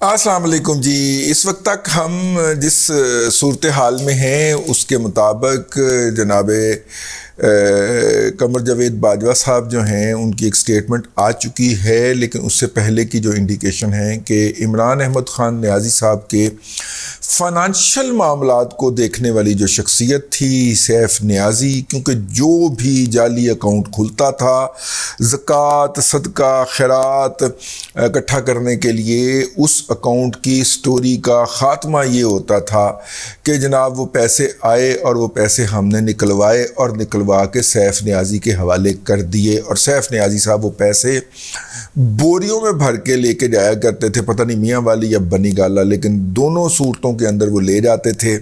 السلام علیکم جی. اس وقت تک ہم جس صورتحال میں ہیں اس کے مطابق جناب قمر جاوید باجوہ صاحب جو ہیں ان کی ایک سٹیٹمنٹ آ چکی ہے، لیکن اس سے پہلے کی جو انڈیکیشن ہے کہ عمران احمد خان نیازی صاحب کے فائنانشل معاملات کو دیکھنے والی جو شخصیت تھی سیف نیازی، کیونکہ جو بھی جعلی اکاؤنٹ کھلتا تھا زکوٰۃ، صدقہ، خیرات اکٹھا کرنے کے لیے، اس اکاؤنٹ کی سٹوری کا خاتمہ یہ ہوتا تھا کہ جناب وہ پیسے آئے اور وہ پیسے ہم نے نکلوائے اور نکلوا کے سیف نیازی کے حوالے کر دیے، اور سیف نیازی صاحب وہ پیسے بوریوں میں بھر کے لے کے جایا کرتے تھے، پتہ نہیں میاں والی یا بنی گالا، لیکن دونوں صورتوں کے اندر وہ لے جاتے تھے.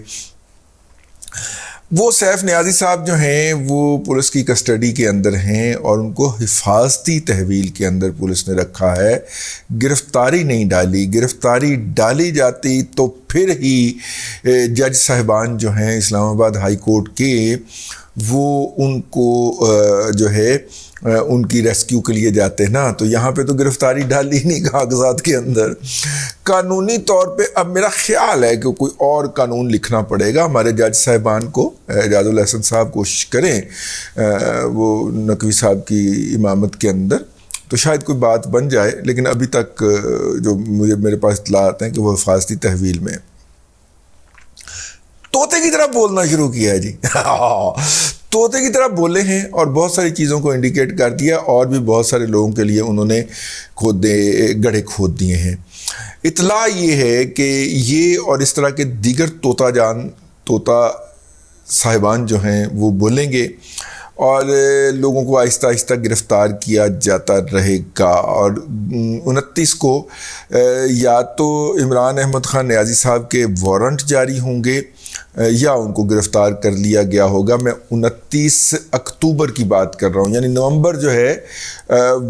وہ سیف نیازی صاحب جو ہیں وہ پولیس کی کسٹڈی کے اندر ہیں اور ان کو حفاظتی تحویل کے اندر پولیس نے رکھا ہے. گرفتاری نہیں ڈالی، گرفتاری ڈالی جاتی تو پھر ہی جج صاحبان جو ہیں اسلام آباد ہائی کورٹ کے وہ ان کو جو ہے ان کی ریسکیو کے لیے جاتے ہیں نا، تو یہاں پہ تو گرفتاری ڈالی نہیں کاغذات کے اندر. قانونی طور پہ اب میرا خیال ہے کہ کوئی اور قانون لکھنا پڑے گا. ہمارے جج صاحبان کو اعجاز الحسن صاحب کوشش کریں وہ نقوی صاحب کی امامت کے اندر تو شاید کوئی بات بن جائے، لیکن ابھی تک جو میرے پاس اطلاعات ہیں کہ وہ حفاظتی تحویل میں طوطے کی طرح بولنا شروع کیا ہے جی. طوطے کی طرح بولے ہیں اور بہت ساری چیزوں کو انڈیکیٹ کر دیا، اور بھی بہت سارے لوگوں کے لیے انہوں نے گڑھے کھود دیے ہیں. اطلاع یہ ہے کہ یہ اور اس طرح کے دیگر طوطا صاحبان جو ہیں وہ بولیں گے اور لوگوں کو آہستہ آہستہ گرفتار کیا جاتا رہے گا. اور 29 کو یا تو عمران احمد خان نیازی صاحب کے وارنٹ جاری ہوں گے یا ان کو گرفتار کر لیا گیا ہوگا. میں 29 اکتوبر کی بات کر رہا ہوں، یعنی نومبر جو ہے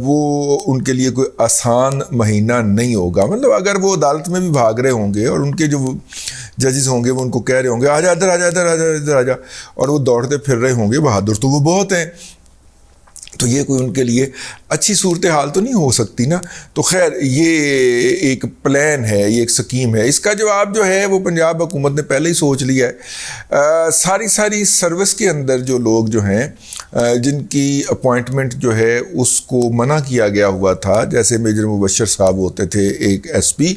وہ ان کے لیے کوئی آسان مہینہ نہیں ہوگا. مطلب اگر وہ عدالت میں بھی بھاگ رہے ہوں گے اور ان کے جو ججز ہوں گے وہ ان کو کہہ رہے ہوں گے آ جا ادھر آ جا ادھر آ جا ادھر آ جا، اور وہ دوڑتے پھر رہے ہوں گے، بہادر تو وہ بہت ہیں، تو یہ کوئی ان کے لیے اچھی صورتحال تو نہیں ہو سکتی نا. تو خیر یہ ایک پلان ہے، یہ ایک سکیم ہے. اس کا جواب جو ہے وہ پنجاب حکومت نے پہلے ہی سوچ لیا ہے. ساری سروس کے اندر جو لوگ جو ہیں جن کی اپوائنٹمنٹ جو ہے اس کو منع کیا گیا ہوا تھا، جیسے میجر مبشر صاحب ہوتے تھے ایک ایس پی،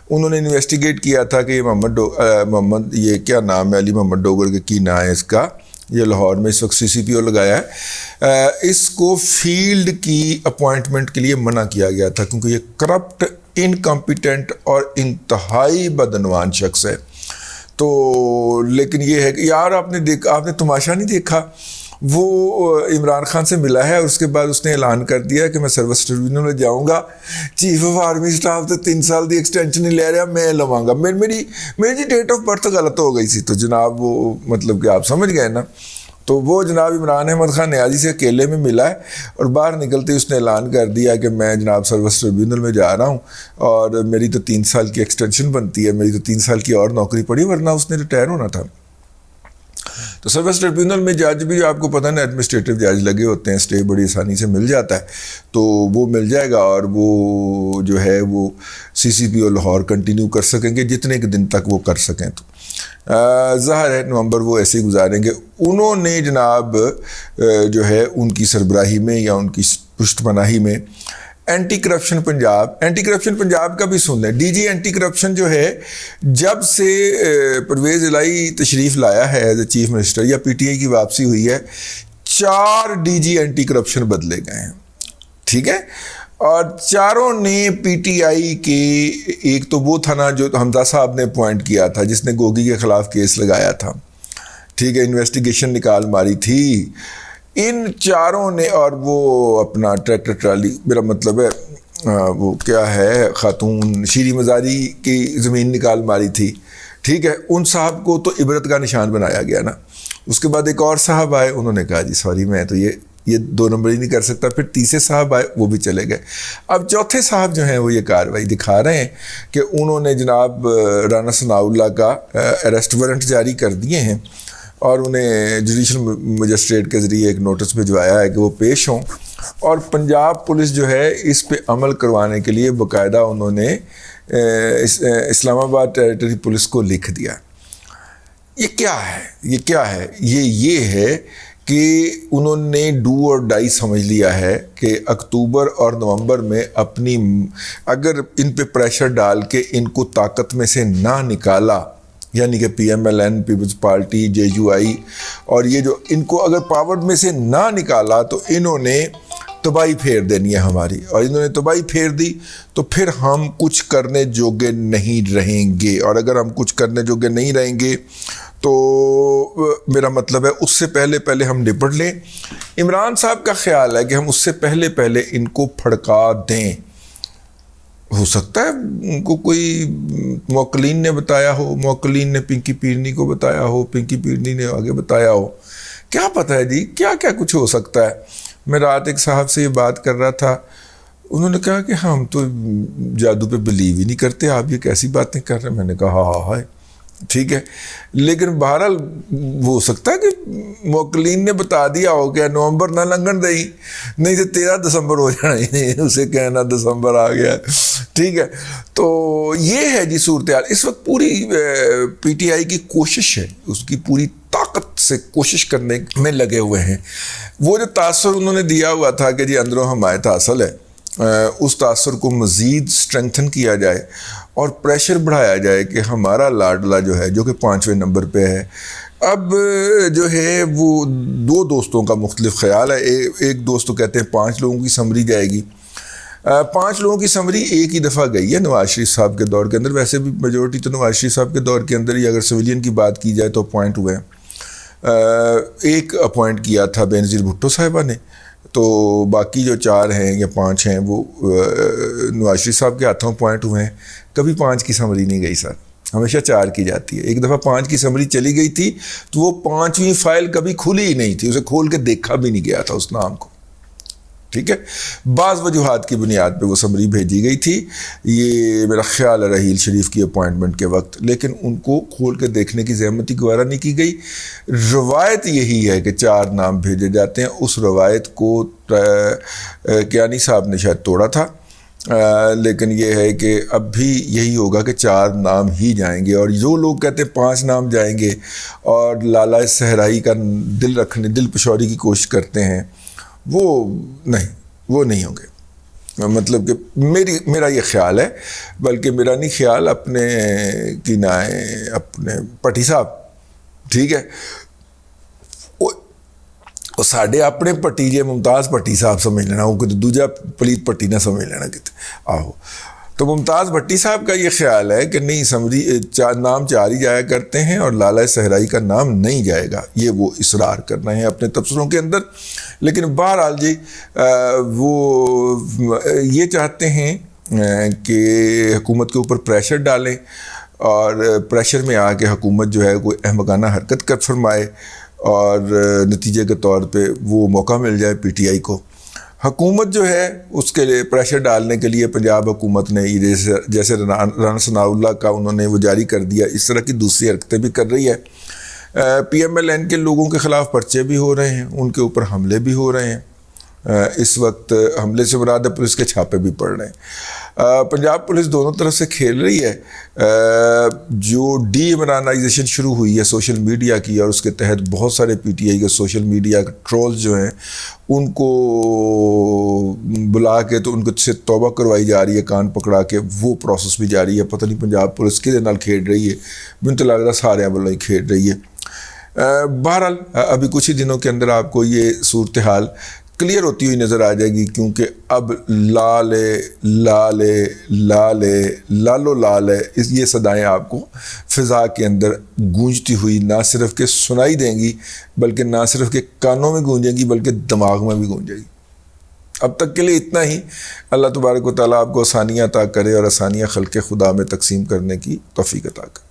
انہوں نے انویسٹیگیٹ کیا تھا کہ یہ محمد یہ کیا نام ہے، علی محمد ڈوگر کے کی نام ہے اس کا، یہ لاہور میں اس وقت CCPO لگایا ہے. اس کو فیلڈ کی اپوائنٹمنٹ کے لیے منع کیا گیا تھا کیونکہ یہ کرپٹ، انکمپیٹنٹ اور انتہائی بدعنوان شخص ہے. تو لیکن یہ ہے کہ یار آپ نے تماشا نہیں دیکھا، وہ عمران خان سے ملا ہے اور اس کے بعد اس نے اعلان کر دیا کہ میں سروس ٹریبیونل میں جاؤں گا، چیف آف آرمی سٹاف تو 3 سال دی ایکسٹینشن نہیں لے رہا، میں لواں گا. میری جی ڈیٹ آف برتھ غلط ہو گئی تھی، تو جناب وہ مطلب کہ آپ سمجھ گئے نا. تو وہ جناب عمران احمد خان نیازی سے اکیلے میں ملا ہے اور باہر نکلتے اس نے اعلان کر دیا کہ میں جناب سروس ٹریبیونل میں جا رہا ہوں اور میری تو 3 سال کی ایکسٹینشن بنتی ہے، میری تو 3 سال کی اور نوکری پڑی، ورنہ اس نے ریٹائر ہونا تھا. تو سروس ٹریبیونل میں جج بھی آپ کو پتہ نہیں ایڈمنسٹریٹو جج لگے ہوتے ہیں، اسٹے بڑی آسانی سے مل جاتا ہے، تو وہ مل جائے گا اور وہ جو ہے وہ CCPO لاہور کنٹینیو کر سکیں گے جتنے کے دن تک وہ کر سکیں. تو ظاہر ہے نومبر وہ ایسے ہی گزاریں گے. انہوں نے جناب جو ہے ان کی سربراہی میں یا ان کی پشت پناہی میں اینٹی کرپشن پنجاب کا بھی سن لیں. DG اینٹی کرپشن جو ہے جب سے پرویز الہی تشریف لایا ہے ایز اے چیف منسٹر یا PTI کی واپسی ہوئی ہے، 4 DG اینٹی کرپشن بدلے گئے ہیں، ٹھیک ہے، اور چاروں نے PTI کے، ایک تو وہ تھا نا جو حمزہ صاحب نے اپوائنٹ کیا تھا جس نے گوگی کے خلاف کیس لگایا تھا، ٹھیک ہے، انویسٹیگیشن نکال ماری تھی. ان چاروں نے، اور وہ اپنا ٹریکٹر ٹرالی، میرا مطلب ہے وہ کیا ہے خاتون شیری مزاری کی زمین نکال ماری تھی، ٹھیک ہے، ان صاحب کو تو عبرت کا نشان بنایا گیا نا. اس کے بعد ایک اور صاحب آئے، انہوں نے کہا جی سوری میں تو یہ 2 نمبر ہی نہیں کر سکتا. پھر تیسرے صاحب آئے، وہ بھی چلے گئے. اب چوتھے صاحب جو ہیں وہ یہ کارروائی دکھا رہے ہیں کہ انہوں نے جناب رانا ثناء اللہ کا اریسٹ وارنٹ جاری کر دیے ہیں اور انہیں جوڈیشل مجسٹریٹ کے ذریعے ایک نوٹس بھجوایا ہے کہ وہ پیش ہوں، اور پنجاب پولیس جو ہے اس پہ عمل کروانے کے لیے باقاعدہ انہوں نے اسلام آباد ٹیریٹری پولیس کو لکھ دیا. یہ کیا ہے؟ یہ ہے کہ انہوں نے ڈو اور ڈائی سمجھ لیا ہے کہ اکتوبر اور نومبر میں اپنی اگر ان پہ پریشر ڈال کے ان کو طاقت میں سے نہ نکالا، یعنی کہ P M L N, Peoples Party, J U I, اور یہ جو ان کو اگر پاور میں سے نہ نکالا تو انہوں نے تباہی پھیر دینی ہے ہماری، اور انہوں نے تباہی پھیر دی تو پھر ہم کچھ کرنے جوگے نہیں رہیں گے. اور اگر ہم کچھ کرنے جوگے نہیں رہیں گے تو میرا مطلب ہے اس سے پہلے ہم نپٹ لیں. عمران صاحب کا خیال ہے کہ ہم اس سے پہلے ان کو پھڑکا دیں. ہو سکتا ہے ان کو کوئی موکلین نے بتایا ہو، موکلین نے پنکی پیرنی کو بتایا ہو، پنکی پیرنی نے آگے بتایا ہو، کیا پتہ ہے جی، کیا کچھ ہو سکتا ہے. میں رات ایک صاحب سے یہ بات کر رہا تھا، انہوں نے کہا کہ ہم تو جادو پہ بلیو ہی نہیں کرتے، آپ یہ کیسی باتیں کر رہے ہیں. میں نے کہا ہاں ٹھیک ہے، لیکن بہرحال ہو سکتا ہے کہ موکلین نے بتا دیا ہو کہ نومبر نہ لنگن دہی، نہیں تو 13 دسمبر ہو جانا، اسے کہنا دسمبر آ گیا. ٹھیک ہے، تو یہ ہے جی صورتحال. اس وقت پوری پی ٹی آئی کی کوشش ہے، اس کی پوری طاقت سے کوشش کرنے میں لگے ہوئے ہیں. وہ جو تاثر انہوں نے دیا ہوا تھا کہ جی اندروں حمایت حاصل ہے، اس تاثر کو مزید سٹرینتھن کیا جائے اور پریشر بڑھایا جائے کہ ہمارا لاڈلا جو ہے، جو کہ 5ویں نمبر پہ ہے. اب جو ہے وہ 2 دوستوں کا مختلف خیال ہے. ایک دوست تو کہتے ہیں 5 لوگوں کی سمری جائے گی. 5 لوگوں کی سمری ایک ہی دفعہ گئی ہے نواز شریف صاحب کے دور کے اندر. ویسے بھی میجورٹی تو نواز شریف صاحب کے دور کے اندر ہی، اگر سویلین کی بات کی جائے تو اپوائنٹ ہوئے ہیں. ایک اپوائنٹ کیا تھا بینظیر بھٹو صاحبہ نے، تو باقی جو 4 ہیں یا 5 ہیں وہ نواز شریف صاحب کے ہاتھوں اپوائنٹ ہوئے ہیں. کبھی 5 کی سمری نہیں گئی سر، ہمیشہ 4 کی جاتی ہے. ایک دفعہ 5 کی سمری چلی گئی تھی تو وہ 5ویں فائل کبھی کھلی ہی نہیں تھی، اسے کھول کے دیکھا بھی نہیں گیا تھا اس نام کو. ٹھیک ہے، بعض وجوہات کی بنیاد پہ وہ سمری بھیجی گئی تھی، یہ میرا خیال ہے رحیل شریف کی اپوائنٹمنٹ کے وقت، لیکن ان کو کھول کے دیکھنے کی زحمت ہی گوارا نہیں کی گئی. روایت یہی ہے کہ 4 نام بھیجے جاتے ہیں. اس روایت کو کیانی صاحب نے شاید توڑا تھا، لیکن یہ ہے کہ اب بھی یہی ہوگا کہ 4 نام ہی جائیں گے. اور جو لوگ کہتے ہیں 5 نام جائیں گے اور لالا صحرائی کا دل پشوری کی کوشش کرتے ہیں، وہ نہیں ہوں گے. مطلب کہ میرا یہ خیال ہے، بلکہ میرا نہیں خیال، اپنے کی نائیں اپنے پٹی صاحب، ٹھیک ہے، وہ ساڈے اپنے پٹیجے ممتاز پٹی صاحب سمجھ لینا، وہ کچھ دوجا پلیت پٹی نہ سمجھ لینا کتے آہو. تو ممتاز بھٹی صاحب کا یہ خیال ہے کہ نہیں، سمری نام 4 ہی جایا کرتے ہیں اور لالا صحرائی کا نام نہیں جائے گا، یہ وہ اصرار کرنا ہے اپنے تبصروں کے اندر. لیکن بہرحال جی وہ یہ چاہتے ہیں کہ حکومت کے اوپر پریشر ڈالیں اور پریشر میں آ کے حکومت جو ہے کوئی احمقانہ حرکت کر فرمائے، اور نتیجے کے طور پہ وہ موقع مل جائے پی ٹی آئی کو. حکومت جو ہے اس کے لیے پریشر ڈالنے کے لیے پنجاب حکومت نے جیسے رانا ثناء اللہ کا انہوں نے وہ جاری کر دیا، اس طرح کی دوسری حرکتیں بھی کر رہی ہے. پی ایم ایل این کے لوگوں کے خلاف پرچے بھی ہو رہے ہیں، ان کے اوپر حملے بھی ہو رہے ہیں. اس وقت حملے سے مراد پولیس کے چھاپے بھی پڑ رہے ہیں. پنجاب پولیس دونوں طرف سے کھیل رہی ہے. جو ڈی عمرانائزیشن شروع ہوئی ہے سوشل میڈیا کی، اور اس کے تحت بہت سارے پی ٹی آئی کے سوشل میڈیا ٹرولز جو ہیں ان کو بلا کے تو ان کو سے توبہ کروائی جا رہی ہے کان پکڑا کے، وہ پروسیس بھی جاری ہے. پتہ نہیں پنجاب پولیس کدے نال کھیڈ رہی ہے، مجھے تو لگ رہا سارے والوں ہی کھیڈ رہی ہے. بہرحال ابھی کچھ ہی دنوں کے اندر آپ کو یہ صورتحال کلیئر ہوتی ہوئی نظر آ جائے گی، کیونکہ اب لالے لالے لالے لالو لال ہے، یہ صدائیں آپ کو فضا کے اندر گونجتی ہوئی نہ صرف کہ سنائی دیں گی، بلکہ نہ صرف کہ کانوں میں گونجیں گی بلکہ دماغ میں بھی گونجے گی. اب تک کے لیے اتنا ہی. اللہ تبارک و تعالیٰ آپ کو آسانیاں عطا کرے اور آسانیاں خلق خدا میں تقسیم کرنے کی توفیق عطا کرے.